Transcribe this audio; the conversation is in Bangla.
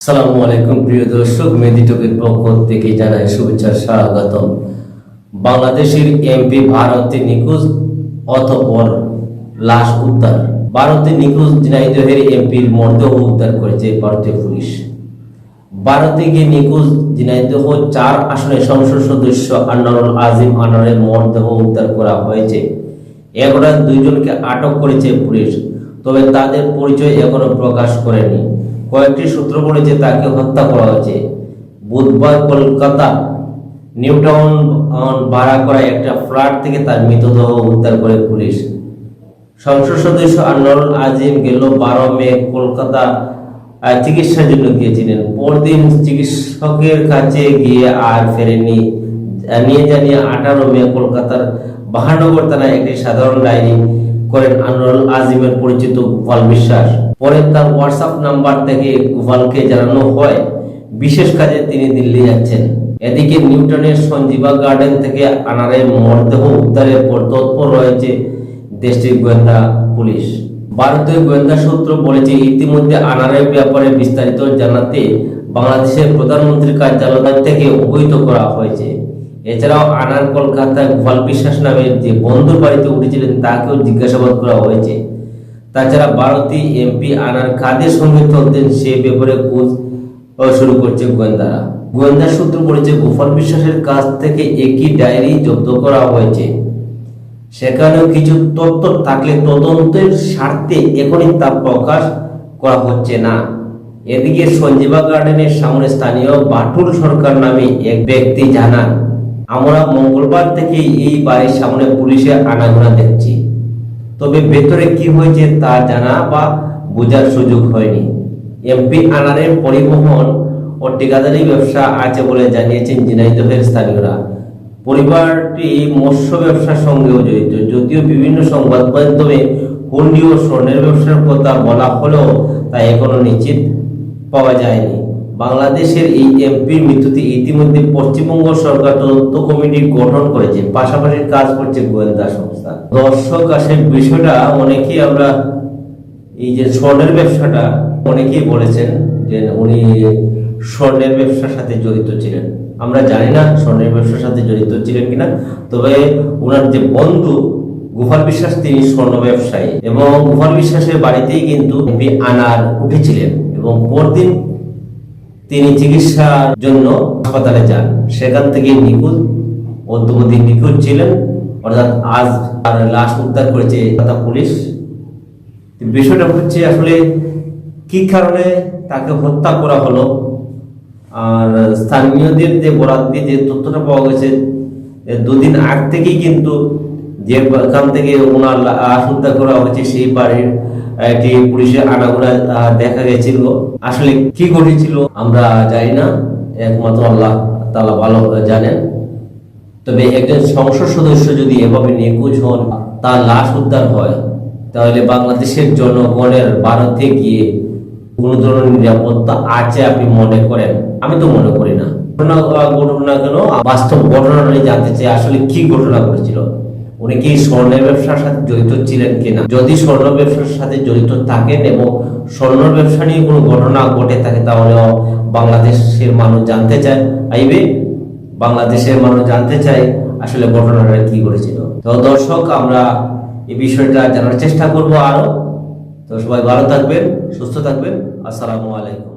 আসসালামু আলাইকুম প্রিয় দর্শক, মেহেদী টকের পক্ষ থেকে জানাই শুভেচ্ছা স্বাগতম। বাংলাদেশের এমপি ভারতে নিখোঁজ, অতঃপর লাশ উদ্ধার। ভারতে নিখোঁজ ঝিনাইদহের এমপির মরদেহ উদ্ধার করেছে ভারতীয় পুলিশ। ভারতে গিয়ে নিখোঁজ ঝিনাইদহ 4 আসনের সংসদ সদস্য আনোয়ারুল আজিম আনোয়ারের মরদেহ উদ্ধার করা হয়েছে। এরপর 2 জনকে আটক করেছে পুলিশ, তবে তাদের পরিচয় এখনো প্রকাশ করেনি। কয়েকটি সূত্র বলেছে তাকে হত্যা করা হয়েছে। বুধবার কলকাতা নিউ টাউন ভাড়া করা একটা ফ্ল্যাট থেকে তার মৃতদেহ উদ্ধার করে পুলিশ। সংসদ সদস্য আনোয়ারুল আজিম গেল 12 মে কলকাতা চিকিৎসার জন্য গিয়েছিলেন। পরদিন চিকিৎসকের কাছে গিয়ে আর ফেরেননি। জানিয়ে 18 মে কলকাতার বাহানগর থানায় একটি সাধারণ ডায়েরি করেন আনোয়ারুল আজিমের পরিচিত গোপাল বিশ্বাস। পরে তার হোয়াটসঅ্যাপ নাম্বার থেকে গোপালকে জানানো হয় বিশেষ কাজে তিনি দিল্লি যাচ্ছেন। এদিকে নিউটনের সঞ্জীবা গার্ডেন থেকে আনারের মরদেহ উদ্ধারের পর তৎপর রয়েছে দেশটির গোয়েন্দা পুলিশ। ভারতীয় গোয়েন্দা সূত্র বলেছে ইতিমধ্যে আনারের ব্যাপারে বিস্তারিত জানাতে বাংলাদেশের প্রধানমন্ত্রীর কার্যালয় থেকে অবহিত করা হয়েছে। এছাড়াও আনার কলকাতায় গোপাল বিশ্বাস নামের যে বন্ধুর বাড়িতে উঠেছিলেন তাকেও জিজ্ঞাসাবাদ করা হয়েছে। তাছাড়া ভারতীয় এমপি আনার কাদের সঙ্গে চলতেন সে ব্যাপারে খোঁজ শুরু করছে গোয়েন্দারা। গোয়েন্দা সূত্র বলেছে গোপাল বিশ্বাসের কাছ থেকে একই ডায়েরি জব্দ করা হয়েছে। সেখানেও কিছু তথ্য থাকলে তদন্তের স্বার্থে এখনই তা প্রকাশ করা হচ্ছে না। এদিকে সঞ্জীবা গার্ডেনের সামনে স্থানীয় বাটুল সরকার নামে এক ব্যক্তি জানান, আমরা মঙ্গলবার থেকে এই বাড়ির সামনে পুলিশের আনাগোনা দেখছি, তবে ভেতরে কি হয়েছে তা জানা বা বোঝার সুযোগ হয়নি। এমপি আনারের পরিবহন ও ঠিকাদারি ব্যবসা আছে বলে জানিয়েছেন ঝিনাইদহের স্থানীয়রা। পরিবারটি মৎস্য ব্যবসার সঙ্গেও জড়িত, যদিও বিভিন্ন সংবাদ মাধ্যমে হুন্ডি ও স্বর্ণের ব্যবসার কথা বলা হলেও তা এখনো নিশ্চিত পাওয়া যায়নি। বাংলাদেশের এই এমপির মৃত্যুতে ইতিমধ্যে পশ্চিমবঙ্গ সরকার তদন্ত কমিটি গঠন করেছে, পাশাপাশি কাজ করছে গোয়েন্দা সংস্থা। দর্শক আসে বিষয়টা অনেকেই আমরা এই যে স্বর্ণের ব্যবসাটা অনেকেই বলেছেন যে উনি স্বর্ণের ব্যবসার সাথে জড়িত ছিলেন। আমরা জানি না স্বর্ণের ব্যবসার সাথে জড়িত ছিলেন কিনা, তবে ওনার যে বন্ধু গোপাল বিশ্বাস তিনি স্বর্ণ ব্যবসায়ী এবং গোপাল বিশ্বাসের বাড়িতেই কিন্তু এমপি আনার উঠেছিলেন এবং পরদিন তিনি চিকিৎসার জন্য হাসপাতালে যান। সেখান থেকে নিখোঁজ, অদ্যবধি নিখোঁজ ছিলেন, অর্থাৎ আজ তার লাশ উদ্ধার করেছে কলকাতা পুলিশ। বিষয়টা হচ্ছে আসলে কি কারণে তাকে হত্যা করা হলো, আর স্থানীয়দের যে বরাত দিয়ে যে তথ্যটা পাওয়া গেছে 2 দিন আগ থেকেই কিন্তু যেখান থেকে ওনার লাশ উদ্ধার করা হয়েছে সেই বাড়ির একটি পুলিশের আনাগোনা দেখা গেছিল। আসলে কি ঘটেছিল আমরা জানি না, একমাত্র আল্লাহ তাআলা ভালো জানেন। তবে একজন সংসদ সদস্য যদি এভাবে নিখোঁজ হন, তার লাশ উদ্ধার হয়, তাহলে বাংলাদেশের জনগণের ভারতে গিয়ে কোন ধরনের নিরাপত্তা আছে আপনি মনে করেন? আমি তো মনে করি না। ঘটনা কেন, বাস্তব ঘটনাটা জানতে চাই আসলে কি ঘটনা ঘটেছিল। উনি কি স্বর্ণের ব্যবসার সাথে জড়িত ছিলেন কিনা? যদি স্বর্ণ ব্যবসার সাথে জড়িত থাকেন এবং স্বর্ণ ব্যবসা নিয়ে কোনো ঘটনা ঘটে থাকে, তাহলে বাংলাদেশের মানুষ জানতে চায়, বাংলাদেশের মানুষ জানতে চায় আসলে ঘটনাটা কি ঘটেছিল। তো দর্শক, আমরা এই বিষয়টা জানার চেষ্টা করব আরো। তো সবাই ভালো থাকবেন, সুস্থ থাকবেন। আসসালামু আলাইকুম।